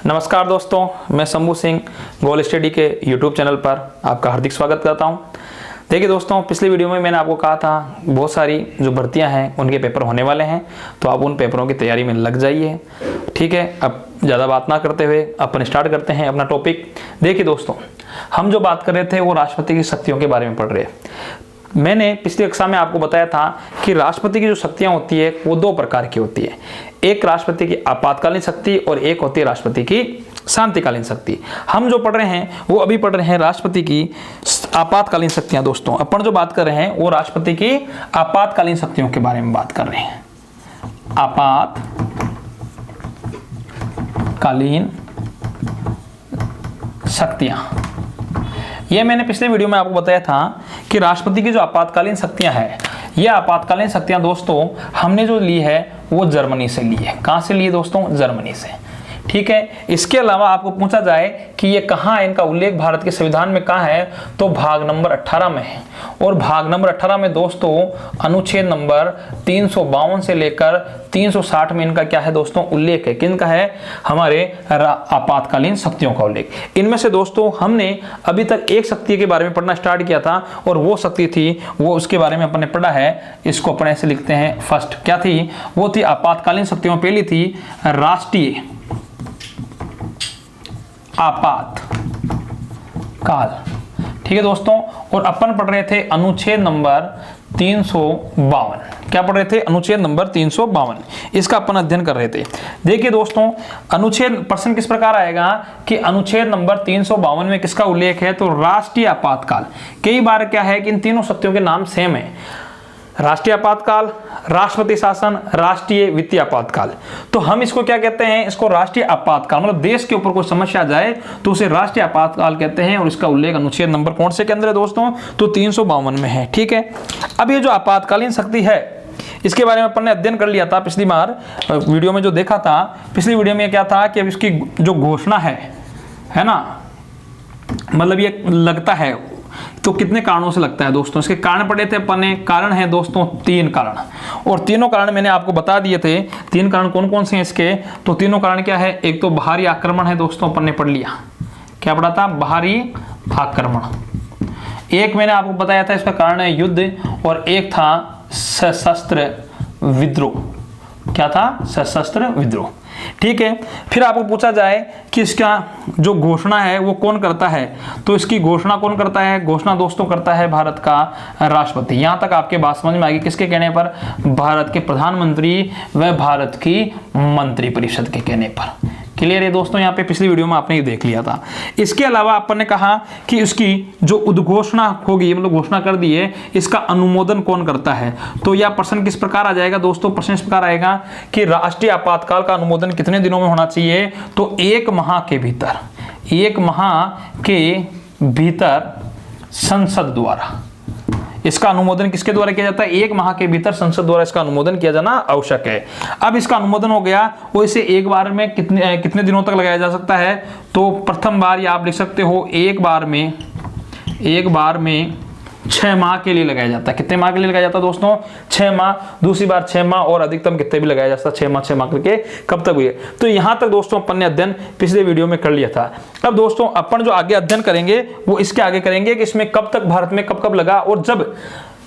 नमस्कार दोस्तों, मैं शंभू सिंह गोल स्टडी के यूट्यूब चैनल पर आपका हार्दिक स्वागत करता हूं। देखिए दोस्तों, पिछली वीडियो में मैंने आपको कहा था बहुत सारी जो भर्तियां हैं उनके पेपर होने वाले हैं, तो आप उन पेपरों की तैयारी में लग जाइए। ठीक है, अब ज़्यादा बात ना करते हुए अपन स्टार्ट करते हैं अपना टॉपिक। देखिए दोस्तों, हम जो बात कर रहे थे वो राष्ट्रपति की शक्तियों के बारे में पढ़ रहे हैं। मैंने पिछली कक्षा में आपको बताया था कि राष्ट्रपति की जो शक्तियां होती है वो दो प्रकार की होती है। एक राष्ट्रपति की आपातकालीन शक्ति और एक होती है राष्ट्रपति की शांतिकालीन शक्ति। हम जो पढ़ रहे हैं वो अभी पढ़ रहे हैं राष्ट्रपति की आपातकालीन शक्तियां। दोस्तों, अपन जो बात कर रहे हैं वो राष्ट्रपति की आपातकालीन शक्तियों के बारे में बात कर रहे हैं। आपातकालीन शक्तियां, ये मैंने पिछले वीडियो में आपको बताया था कि राष्ट्रपति की जो आपातकालीन शक्तियां हैं, ये आपातकालीन शक्तियां दोस्तों हमने जो ली है वो जर्मनी से ली है। कहां से ली है दोस्तों? जर्मनी से। ठीक है, इसके अलावा आपको पूछा जाए कि ये कहाँ है, इनका उल्लेख भारत के संविधान में कहाँ है, तो भाग नंबर 18 में है। और भाग नंबर 18 में दोस्तों अनुच्छेद नंबर 352 से लेकर 360 में इनका क्या है दोस्तों? उल्लेख है। किनका है? हमारे आपातकालीन शक्तियों का उल्लेख। इनमें से दोस्तों हमने अभी तक एक शक्ति के बारे में पढ़ना स्टार्ट किया था, और वो शक्ति थी, वो उसके बारे में अपन ने पढ़ा है। इसको अपन ऐसे लिखते हैं फर्स्ट। क्या थी? वो थी आपातकालीन शक्तियों। पहली थी राष्ट्रीय आपात काल। ठीक है दोस्तों, और अपन पढ़ रहे थे अनुच्छेद नंबर 352। क्या पढ़ रहे थे? अनुच्छेद नंबर 352। इसका अपन अध्ययन कर रहे थे। देखिए दोस्तों, अनुच्छेद प्रश्न किस प्रकार आएगा कि अनुच्छेद नंबर 352 में किसका उल्लेख है, तो राष्ट्रीय आपातकाल। कई बार क्या है कि इन तीनों शक्तियों के नाम सेम है। राष्ट्रीय आपातकाल, राष्ट्रपति शासन, राष्ट्रीय वित्तीय आपातकाल। तो हम इसको क्या कहते हैं? इसको राष्ट्रीय आपातकाल, मतलब देश के ऊपर कोई समस्या आ जाए तो उसे राष्ट्रीय आपातकाल कहते हैं। और इसका उल्लेख अनुच्छेद नंबर कौन से के अंदर है दोस्तों? तो 352 में है। ठीक है, अब ये जो आपातकालीन शक्ति है इसके बारे में अपन ने अध्ययन कर लिया था पिछली बार वीडियो में। जो देखा था पिछली वीडियो में क्या था कि अब इसकी जो घोषणा है ना, मतलब ये लगता है तो कितने कारणों से लगता है दोस्तों? इसके कारण पढ़े थे अपन ने। कारण है दोस्तों 3 कारण, और तीनों कारण मैंने आपको बता दिए थे। 3 कारण कौन कौन से हैं इसके? तो तीनों कारण क्या है? एक तो बाहरी आक्रमण है दोस्तों, अपन ने पढ़ लिया। क्या पढ़ा था? बाहरी आक्रमण। एक मैंने आपको बताया था इसका कारण है युद्ध, और एक था सशस्त्र विद्रोह। क्या था? सशस्त्र विद्रोह। ठीक है, फिर आपको पूछा जाए कि इसका जो घोषणा है वो कौन करता है, तो इसकी घोषणा कौन करता है? घोषणा दोस्तों करता है भारत का राष्ट्रपति। यहां तक आपके बात समझ में आएगी। किसके कहने पर? भारत के प्रधानमंत्री व भारत की मंत्रिपरिषद के कहने पर। क्लियर है दोस्तों? यहाँ पे पिछली वीडियो में आपने ये देख लिया था। इसके अलावा अपन ने कहा कि इसकी जो उद्घोषणा होगी, मतलब घोषणा कर दी है, इसका अनुमोदन कौन करता है? तो यह प्रश्न किस प्रकार आ जाएगा दोस्तों? प्रश्न इस प्रकार आएगा कि राष्ट्रीय आपातकाल का अनुमोदन कितने दिनों में होना चाहिए? तो 1 माह के भीतर। 1 माह के भीतर संसद द्वारा इसका अनुमोदन किसके द्वारा किया जाता है? 1 माह के भीतर संसद द्वारा इसका अनुमोदन किया जाना आवश्यक है। अब इसका अनुमोदन हो गया, वो इसे एक बार में कितने दिनों तक लगाया जा सकता है? तो प्रथम बार या आप लिख सकते हो एक बार में 6 माह के लिए लगाया जाता है। कितने माह के लिए लगाया जाता है दोस्तों? 6 माह। दूसरी बार 6 माह, और अधिकतम कितने भी लगाया जाता है? 6 माह करके। कब तक हुए? तो यहां तक दोस्तों अपन ने अध्ययन पिछले वीडियो में कर लिया था। अब दोस्तों अपन जो आगे अध्ययन करेंगे वो इसके आगे करेंगे कि इसमें कब तक भारत में कब लगा, और जब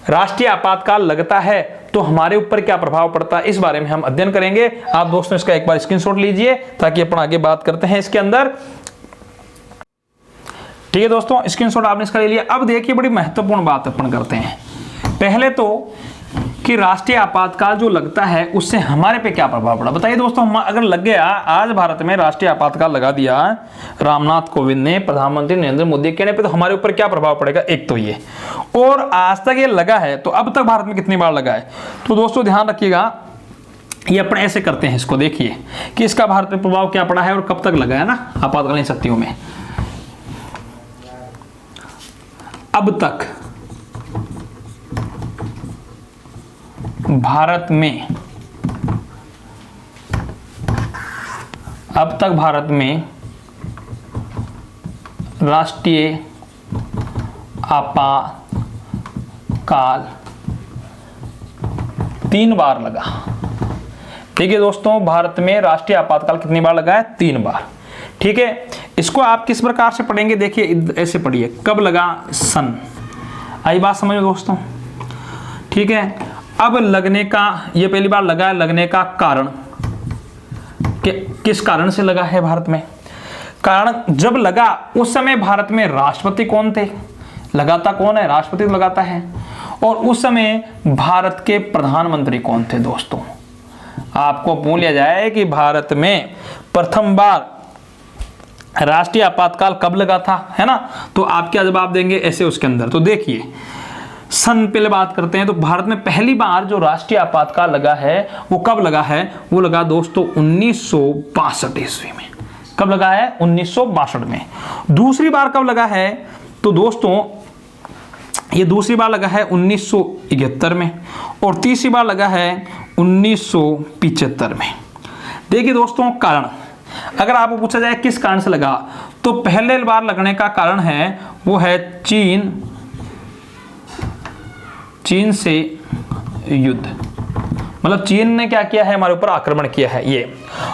राष्ट्रीय आपातकाल लगता है तो हमारे ऊपर क्या प्रभाव पड़ता है, इस बारे में हम अध्ययन करेंगे। आप दोस्तों इसका एक बार स्क्रीनशॉट लीजिए ताकि अपन आगे बात करते हैं इसके अंदर। ठीक है दोस्तों, स्क्रीनशॉट आपने इसका ले लिया। अब देखिए, बड़ी महत्वपूर्ण बात अपन करते हैं। पहले तो कि राष्ट्रीय आपातकाल जो लगता है उससे हमारे पे क्या प्रभाव पड़ा, बताइए दोस्तों। हम अगर लग गया, आज भारत में राष्ट्रीय आपातकाल लगा दिया रामनाथ कोविंद ने, प्रधानमंत्री नरेंद्र मोदी के कहने पे, तो हमारे ऊपर क्या प्रभाव पड़ेगा? एक तो ये, और आज तक ये लगा है तो अब तक भारत में कितनी बार लगा है? तो दोस्तों ध्यान रखिएगा, ये अपन ऐसे करते हैं इसको। देखिए कि इसका भारत में प्रभाव क्या पड़ा है और कब तक लगा है ना आपातकालीन शक्तियों में। अब तक भारत में राष्ट्रीय आपातकाल 3 बार लगा। देखिए दोस्तों, भारत में राष्ट्रीय आपातकाल कितनी बार लगा है? 3 बार। ठीक है, इसको आप किस प्रकार से पढ़ेंगे, देखिए ऐसे पढ़िए, कब लगा, सन। आई बात समझ में दोस्तों, ठीक है। अब लगने का, ये पहली बार लगा है, लगने का कारण, किस कारण से लगा है भारत में। कारण जब लगा उस समय भारत में राष्ट्रपति कौन थे, लगाता कौन है, राष्ट्रपति लगाता है। और उस समय भारत के प्रधानमंत्री कौन थे दोस्तों। आपको पूछ लिया जाए कि भारत में प्रथम बार राष्ट्रीय आपातकाल कब लगा था, है ना, तो आप क्या जवाब देंगे ऐसे उसके अंदर। तो देखिए सन पहले बात करते हैं, तो भारत में पहली बार जो राष्ट्रीय आपातकाल लगा है वो कब लगा है, वो लगा दोस्तों 1962 ईस्वी में। कब लगा है, 1962 में। दूसरी बार कब लगा है, तो दोस्तों ये दूसरी बार लगा है 1971 में, और तीसरी बार लगा है 1975 में। देखिए दोस्तों कारण, अगर आपको पूछा जाए किस कारण से लगा, तो पहले बार लगने का कारण है वो है चीन से युद्ध, मतलब चीन ने क्या किया है, हमारे ऊपर आक्रमण किया है ये।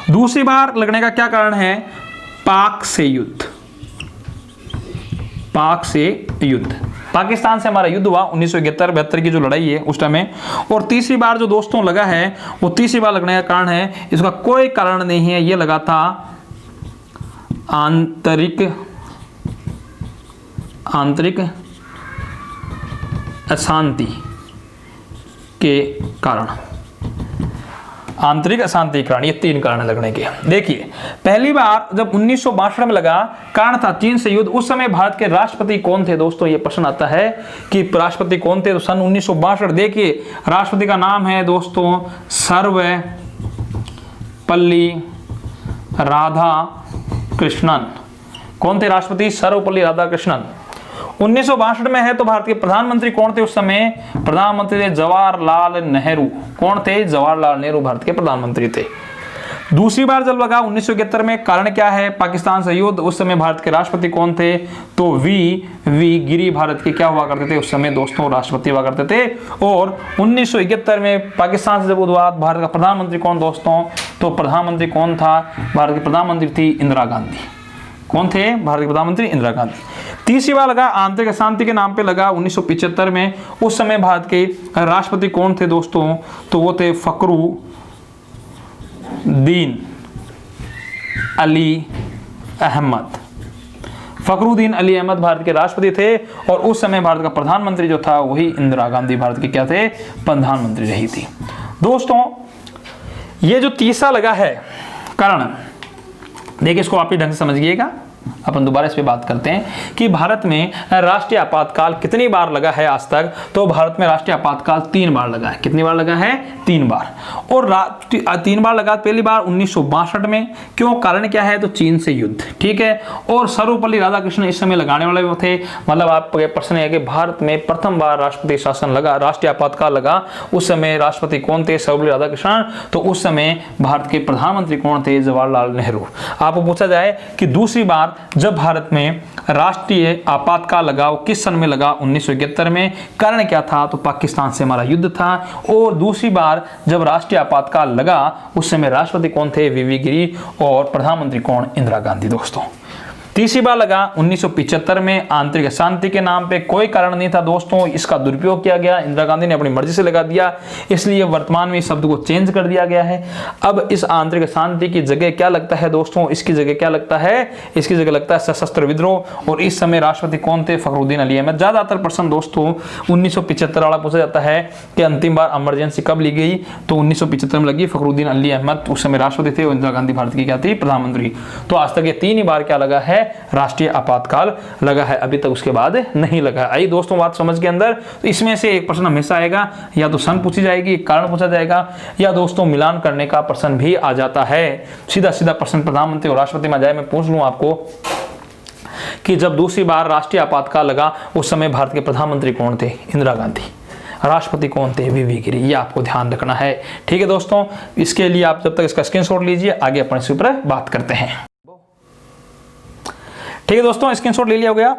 दूसरी बार लगने का क्या कारण है, पाक से युद्ध, पाक से युद्ध, पाकिस्तान से हमारा युद्ध हुआ 1971-72 की जो लड़ाई है उस टाइम में। और तीसरी बार जो दोस्तों लगा है, वो तीसरी बार लगने का कारण है, इसका कोई कारण नहीं है, ये लगा था आंतरिक अशांति के कारण, आंतरिक अशांति के कारण। ये तीन कारण लगने के। देखिए पहली बार जब 1962 में लगा, कारण था चीन से युद्ध। उस समय भारत के राष्ट्रपति कौन थे दोस्तों, ये प्रश्न आता है कि राष्ट्रपति कौन थे, तो सन 1962। देखिए राष्ट्रपति का नाम है दोस्तों सर्वपल्ली राधाकृष्णन। कौन थे राष्ट्रपति, सर्वपल्ली राधाकृष्णन। 1962 में है, तो भारत के प्रधानमंत्री कौन थे उस समय, प्रधानमंत्री थे जवाहरलाल नेहरू। कौन थे, जवाहरलाल नेहरू भारत के प्रधानमंत्री थे। दूसरी बार जब लगा 1971 में, कारण क्या है, पाकिस्तान से युद्ध। उस समय भारत के राष्ट्रपति कौन थे, तो वी गिरी भारत के क्या हुआ करते थे उस समय दोस्तों, राष्ट्रपति हुआ करते थे। और 1971 में पाकिस्तान से जब हुआ, भारत का प्रधानमंत्री कौन दोस्तों, तो प्रधानमंत्री कौन था, भारत की प्रधानमंत्री थी इंदिरा गांधी। कौन थे, भारत के प्रधानमंत्री इंदिरा गांधी। तीसरी बार लगा आंतरिक अशांति के नाम पे लगा 1975 में। उस समय भारत के राष्ट्रपति कौन थे दोस्तों, तो वो थे फखरुद्दीन अली अहमद। फखरुद्दीन अली अहमद भारत के राष्ट्रपति थे। और उस समय भारत का प्रधानमंत्री जो था वही इंदिरा गांधी भारत की क्या थे, प्रधानमंत्री रही थी। दोस्तों ये जो तीसरा लगा है कारण, देखिए इसको आप ही ढंग से समझिएगा। अपन दोबारा इस पे बात करते हैं कि भारत में राष्ट्रीय आपातकाल कितनी बार लगा है आज तक, तो भारत में राष्ट्रीय आपातकाल 3 बार लगा है। कितनी बार लगा है, 3 बार। और 3 बार लगा, पहली बार 1962 में, क्यों, कारण क्या है, तो चीन से युद्ध, ठीक है। और सर्वपल्ली राधाकृष्णन इस समय लगाने वाले वो थे। मतलब आप प्रश्न है कि भारत में प्रथम बार राष्ट्रपति शासन लगा, राष्ट्रीय आपातकाल लगा, उस समय राष्ट्रपति कौन थे, सर्वपल्ली राधाकृष्णन। तो उस समय भारत के प्रधानमंत्री कौन थे, जवाहरलाल नेहरू। आपको पूछा जाए कि दूसरी बार जब भारत में राष्ट्रीय आपातकाल लगा वो किस सन में लगा, 1971 में, कारण क्या था, तो पाकिस्तान से हमारा युद्ध था। और दूसरी बार जब राष्ट्रीय आपातकाल लगा उस समय राष्ट्रपति कौन थे, वी गिरी, और प्रधानमंत्री कौन, इंदिरा गांधी दोस्तों। तीसरी बार लगा 1975 में, आंतरिक अशांति के नाम पे, कोई कारण नहीं था दोस्तों, इसका दुरुपयोग किया गया, इंदिरा गांधी ने अपनी मर्जी से लगा दिया, इसलिए वर्तमान में इस शब्द को चेंज कर दिया गया है। अब इस आंतरिक अशांति की जगह क्या लगता है दोस्तों, इसकी जगह क्या लगता है, इसकी जगह लगता है सशस्त्र विद्रोह। और इस समय राष्ट्रपति कौन थे, फखरुद्दीन अली अहमद। ज्यादातर प्रश्न दोस्तों 1975 वाला पूछा जाता है कि अंतिम बार इमरजेंसी कब ली गई, तो 1975 में लगी, फखरुद्दीन अली अहमद उस समय राष्ट्रपति थे और इंदिरा गांधी भारत की क्या थी, प्रधानमंत्री। तो आज तक ये 3 ही बार क्या लगा है, राष्ट्रीय आपातकाल लगा है, अभी तक उसके बाद नहीं लगा। आई दोस्तों बात समझ के अंदर। तो इसमें से एक प्रश्न हमेशा आएगा, या तो सन पूछी जाएगी, कारण पूछा जाएगा, या दोस्तों मिलान करने का प्रश्न भी आ जाता है। सीधा सीधा प्रश्न प्रधानमंत्री और राष्ट्रपति में जाए, मैं पूछ लूं आपको कि जब दूसरी बार राष्ट्रीय आपातकाल लगा उस समय भारत के प्रधानमंत्री कौन थे, इंदिरा गांधी, राष्ट्रपति कौन थे, वी गिरी। ये आपको ध्यान रखना है, ठीक है दोस्तों। इसके लिए आप जब तक इसका स्क्रीनशॉट लीजिए, आगे अपन इस ऊपर बात करते हैं। ठीक है दोस्तों, स्क्रीनशॉट ले लिया हो गया।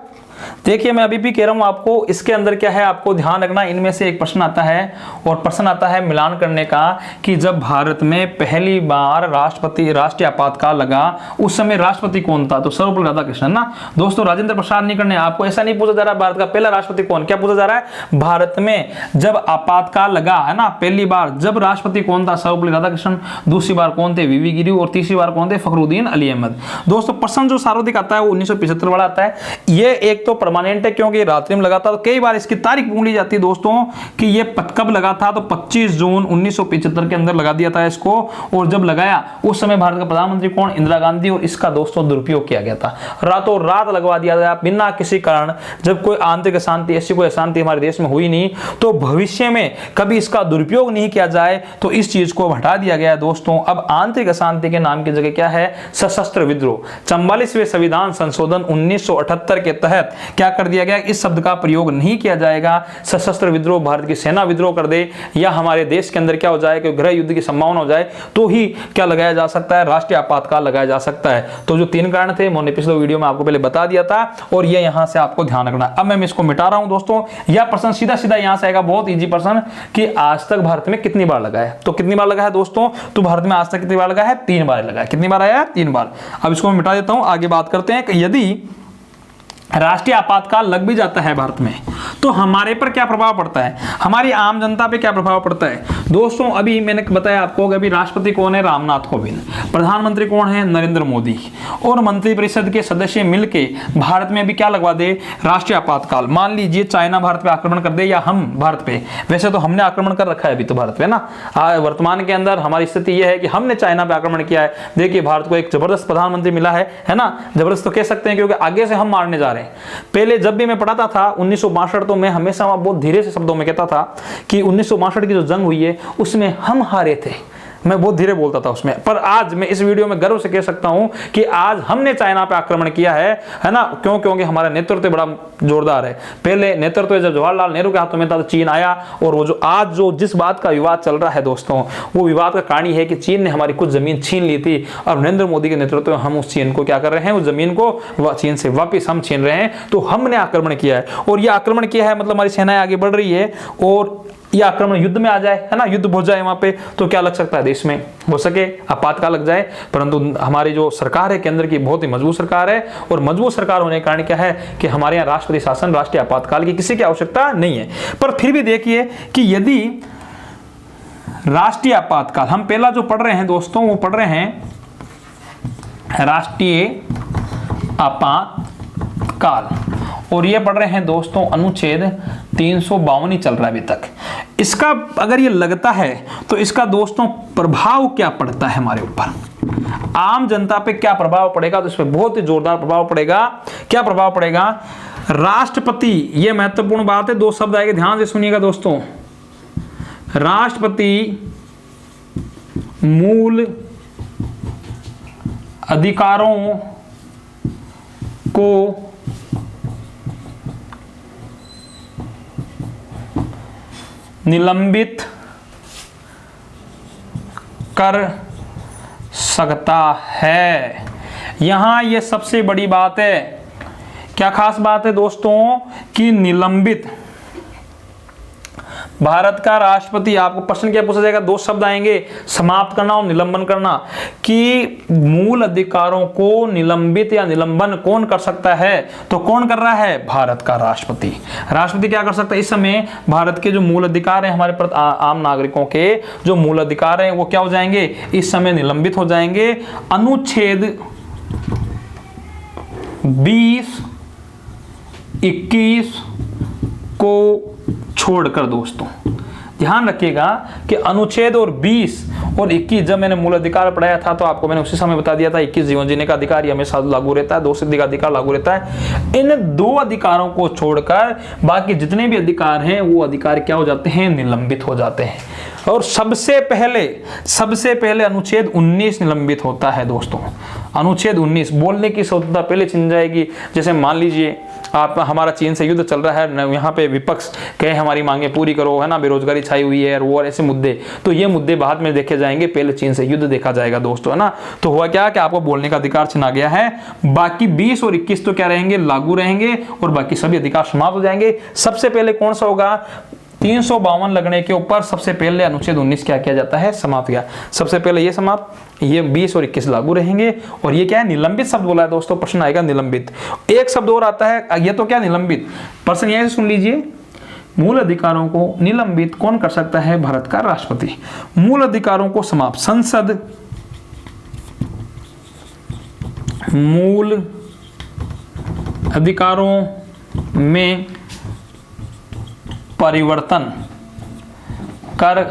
देखिए मैं अभी भी कह रहा हूं आपको, इसके अंदर क्या है आपको ध्यान रखना, इनमें से एक प्रश्न आता है और प्रश्न आता है मिलान करने का कि जब भारत में पहली बार राष्ट्रीय आपातकाल लगा उस समय राष्ट्रपति कौन था? तो सर्वपल्ली राधाकृष्णन ना दोस्तों, राजेंद्र प्रसाद नहीं करने। आपको ऐसा नहीं पूछा जा रहा भारत का पहला राष्ट्रपति कौन, क्या पूछा जा रहा है भारत में जब आपातकाल लगा है ना पहली बार, जब राष्ट्रपति कौन था? सर्वपल्ली राधाकृष्णन। दूसरी बार कौन थे? वीवी गिरी। और तीसरी बार कौन थे? फखरुद्दीन अली अहमद। दोस्तों प्रश्न जो सर्वाधिक आता है वो 1975 वाला आता है। ये एक तो परमानेंट है क्योंकि रात्रि में लगा था, तो कई बार इसकी तारीख पूछ ली जाती है दोस्तों कि ये कब लगा था, तो 25 जून 1975 के अंदर लगा दिया था इसको। और जब लगाया उस समय भारत का प्रधानमंत्री कौन? इंदिरा गांधी। और इसका दोस्तों दुरुपयोग किया गया था, रातों रात लगवा दिया गया बिना किसी कारण। जब कोई आंतरिक अशांति, ऐसी कोई अशांति हमारे देश में हुई नहीं, तो भविष्य में कभी इसका दुरुपयोग नहीं किया जाए तो इस चीज को हटा दिया गया दोस्तों। अब आंतरिक अशांति के नाम की जगह क्या है? सशस्त्र विद्रोह। 44वें संविधान संशोधन 1978 के तहत क्या कर दिया गया? इस शब्द का प्रयोग नहीं किया जाएगा। सशस्त्र विद्रोह भारत की सेना विद्रोह कर दे या हमारे देश के अंदर क्या हो जाए कि गृह युद्ध की संभावना हो जाए तो ही क्या लगाया जा सकता है? राष्ट्रीय आपातकाल लगाया जा सकता है। तो जो 3 कारण थे मैंने पिछले वीडियो में आपको पहले बता दिया था और ये यहां से आपको ध्यान रखना। अब मैं इसको मिटा रहा हूं दोस्तों। यह प्रश्न सीधा सीधा यहां से आएगा, बहुत इजी प्रश्न कि आज तक भारत में कितनी बार लगा है? तो कितनी बार लगा है दोस्तों? तो भारत में आज तक कितनी बार लगा है? 3 बार लगा है। कितनी बार आया? 3 बार। अब इसको मैं मिटा देता हूं, आगे बात करते हैं कि यदि राष्ट्रीय आपातकाल लग भी जाता है भारत में तो हमारे पर क्या प्रभाव पड़ता है, हमारी आम जनता पे क्या प्रभाव पड़ता है? दोस्तों अभी मैंने बताया आपको कि अभी राष्ट्रपति कौन है? रामनाथ कोविंद। प्रधानमंत्री कौन है? नरेंद्र मोदी। और मंत्रिपरिषद के सदस्य मिलके भारत में अभी क्या लगवा दे? राष्ट्रीय आपातकाल। मान लीजिए चाइना भारत पे आक्रमण कर दे या हम भारत पे, वैसे तो हमने आक्रमण कर रखा है अभी तो भारत पे ना, वर्तमान के अंदर हमारी स्थिति यह है कि हमने चाइना पे आक्रमण किया है। देखिए भारत को एक जबरदस्त प्रधानमंत्री मिला है ना, जबरदस्त तो कह सकते हैं क्योंकि आगे से हम मारने जा रहे हैं। पहले जब भी मैं पढ़ाता था 1962, तो मैं हमेशा बहुत धीरे से शब्दों में कहता था कि 1962 की जो जंग हुई है उसमें हम हारे थे। मैं बहुत धीरे बोलता था उसमें, पर आज मैं इस वीडियो में गर्व से कह सकता हूं कि आज हमने चाइना पे आक्रमण किया है ना। क्यों? क्योंकि हमारा नेतृत्व बड़ा जोरदार है। पहले नेतृत्व जब जवाहरलाल नेहरू के हाथों में था तो चीन आया, और वो जो आज जो जिस बात का विवाद चल रहा है दोस्तों, वो विवाद का कारण है कि चीन ने हमारी कुछ जमीन छीन ली थी और नरेंद्र मोदी के नेतृत्व में हम उस चीन को क्या कर रहे हैं? उस जमीन को चीन से वापिस हम छीन रहे हैं। तो हमने आक्रमण किया है और यह आक्रमण किया है, मतलब हमारी सेनाएं आगे बढ़ रही है और ये आक्रमण युद्ध में आ जाए है ना, युद्ध हो जाए वहां पे, तो क्या लग सकता है? देश में हो सके आपातकाल लग जाए। परंतु हमारी जो सरकार है केंद्र की बहुत ही मजबूत सरकार है, और मजबूत सरकार होने के कारण क्या है कि हमारे यहाँ राष्ट्रपति शासन, राष्ट्रीय आपातकाल की किसी की आवश्यकता नहीं है। पर फिर भी देखिए कि यदि राष्ट्रीय आपातकाल, हम पहला जो पढ़ रहे हैं दोस्तों वो पढ़ रहे हैं राष्ट्रीय आपातकाल, और ये पढ़ रहे हैं दोस्तों अनुच्छेद 352 ही चल रहा है अभी तक। इसका अगर ये लगता है तो इसका दोस्तों प्रभाव क्या पड़ता है हमारे ऊपर, आम जनता पे क्या प्रभाव पड़ेगा? तो इस पर बहुत ही जोरदार प्रभाव पड़ेगा। क्या प्रभाव पड़ेगा? राष्ट्रपति, ये महत्वपूर्ण बात है, 2 शब्द आएंगे, ध्यान से सुनिएगा दोस्तों। राष्ट्रपति मूल अधिकारों को निलंबित कर सकता है। यहां यह सबसे बड़ी बात है। क्या खास बात है दोस्तों कि निलंबित, भारत का राष्ट्रपति, आपको प्रश्न क्या पूछा जाएगा? 2 शब्द आएंगे, समाप्त करना और निलंबन करना, कि मूल अधिकारों को निलंबित या निलंबन कौन कर सकता है? तो कौन कर रहा है? भारत का राष्ट्रपति। राष्ट्रपति क्या कर सकता है? इस समय भारत के जो मूल अधिकार हैं, हमारे आम नागरिकों के जो मूल अधिकार हैं वो क्या हो जाएंगे? इस समय निलंबित हो जाएंगे। अनुच्छेद 20, 21 को छोड़कर दोस्तों ध्यान रखिएगा कि अनुच्छेद और 20 और 21, जब मैंने मूल अधिकार पढ़ाया था तो आपको मैंने उसी समय बता दिया था 21 जीवन जीने का अधिकार ये हमेशा लागू रहता है, 2 सिद्धि का अधिकार लागू रहता है। इन 2 अधिकारों को छोड़कर बाकी जितने भी अधिकार हैं वो अधिकार क्या हो जाते हैं? निलंबित हो जाते हैं। और सबसे पहले अनुच्छेद 19 निलंबित होता है दोस्तों। अनुच्छेद 19, बोलने की स्वतंत्रता पहले छिन जाएगी। जैसे मान लीजिए आप हमारा चीन से युद्ध चल रहा है, यहाँ पे विपक्ष कहे हमारी मांगे पूरी करो, है ना, बेरोजगारी छाई हुई है और ऐसे मुद्दे, तो ये मुद्दे बाद में देखे जाएंगे, पहले चीन से युद्ध देखा जाएगा दोस्तों, है ना। तो हुआ क्या कि आपको बोलने का अधिकार छिना गया है, बाकी 20 और 21 तो क्या रहेंगे, लागू रहेंगे और बाकी सभी अधिकार समाप्त हो जाएंगे। सबसे पहले कौन सा होगा, 352 लगने के ऊपर सबसे पहले अनुच्छेद 19 क्या किया जाता है, समाप्त किया। सबसे पहले ये समाप्त, ये 20 और 21 लागू रहेंगे। और ये क्या है, निलंबित शब्द बोला है दोस्तों, प्रश्न आएगा निलंबित। एक शब्द और आता है, ये तो क्या निलंबित, प्रश्न यह सुन लीजिए, मूल अधिकारों को निलंबित कौन कर सकता है, भारत का राष्ट्रपति। मूल अधिकारों को समाप्त, संसद मूल अधिकारों में परिवर्तन कर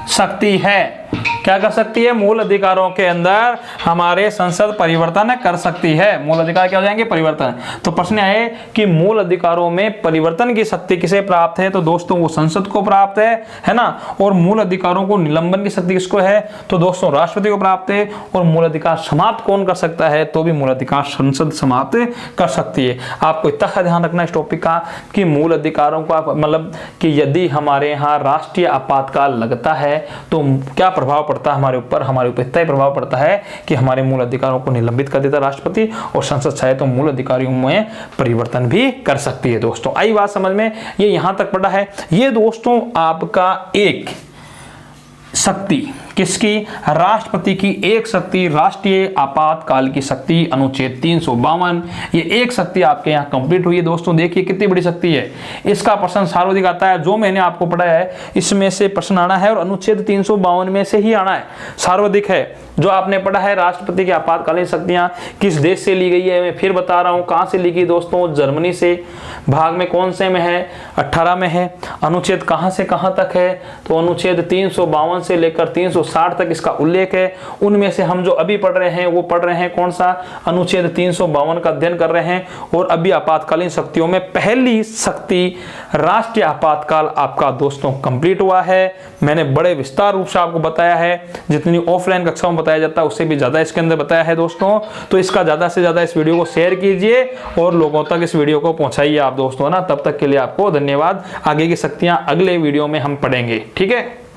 सकती है। क्या कर सकती है, मूल अधिकारों के अंदर हमारे संसद परिवर्तन कर सकती है। मूल अधिकार क्या हो जाएंगे, परिवर्तन। तो प्रश्न है कि मूल अधिकारों में परिवर्तन की शक्ति किसे प्राप्त है, तो दोस्तों वो संसद को प्राप्त है ना। और मूल अधिकारों को निलंबन की शक्ति किसको है, तो दोस्तों राष्ट्रपति को प्राप्त है। और मूल अधिकार समाप्त कौन कर सकता है, तो भी मूल अधिकार संसद समाप्त कर सकती है। आपको इतना ध्यान रखना इस टॉपिक का कि मूल अधिकारों का मतलब कि यदि हमारे यहाँ राष्ट्रीय आपातकाल लगता है तो क्या प्रभाव पड़ता है हमारे ऊपर इतना ही प्रभाव पड़ता है कि हमारे मूल अधिकारों को निलंबित कर देता है राष्ट्रपति, और संसद चाहे तो मूल अधिकारियों में परिवर्तन भी कर सकती है। दोस्तों आई बात समझ में, ये यहां तक पड़ा है। ये दोस्तों आपका एक शक्ति किसकी, राष्ट्रपति की एक शक्ति, राष्ट्रीय आपातकाल की शक्ति, अनुच्छेद 352, ये एक शक्ति आपके यहाँ कंप्लीट हुई है। दोस्तों देखिए कितनी बड़ी शक्ति है। इसका प्रश्न सार्वधिक आता है, जो मैंने आपको पढ़ाया है इसमें से प्रश्न आना है, और अनुच्छेद 352 में से ही आना है, सार्वधिक है। जो आपने पढ़ा है राष्ट्रपति की आपातकालीन शक्तियां किस देश से ली गई है, मैं फिर बता रहा हूं कहां से ली गई दोस्तों, जर्मनी से। भाग में कौन से में है, 18 में है। अनुच्छेद कहां से कहां तक है, तो अनुच्छेद 352 से लेकर 360 तक इसका उल्लेख है। उनमें से हम जो अभी पढ़ रहे हैं वो पढ़ रहे हैं कौन सा, अनुच्छेद 352 का अध्ययन कर रहे हैं। और अभी आपातकालीन शक्तियों में पहली शक्ति राष्ट्रीय आपातकाल आपका दोस्तों कंप्लीट हुआ है। मैंने बड़े विस्तार रूप से आपको बताया है, जितनी ऑफलाइन कक्षाओं में बताया जाता है उससे भी ज्यादा इसके अंदर बताया है दोस्तों। तो इसका ज्यादा से ज्यादा इस वीडियो को शेयर कीजिए और लोगों तक इस वीडियो को पहुंचाइए आप दोस्तों ना। तब तक के लिए आपको धन्यवाद। आगे की शक्तियां अगले वीडियो में हम पढ़ेंगे, ठीक है।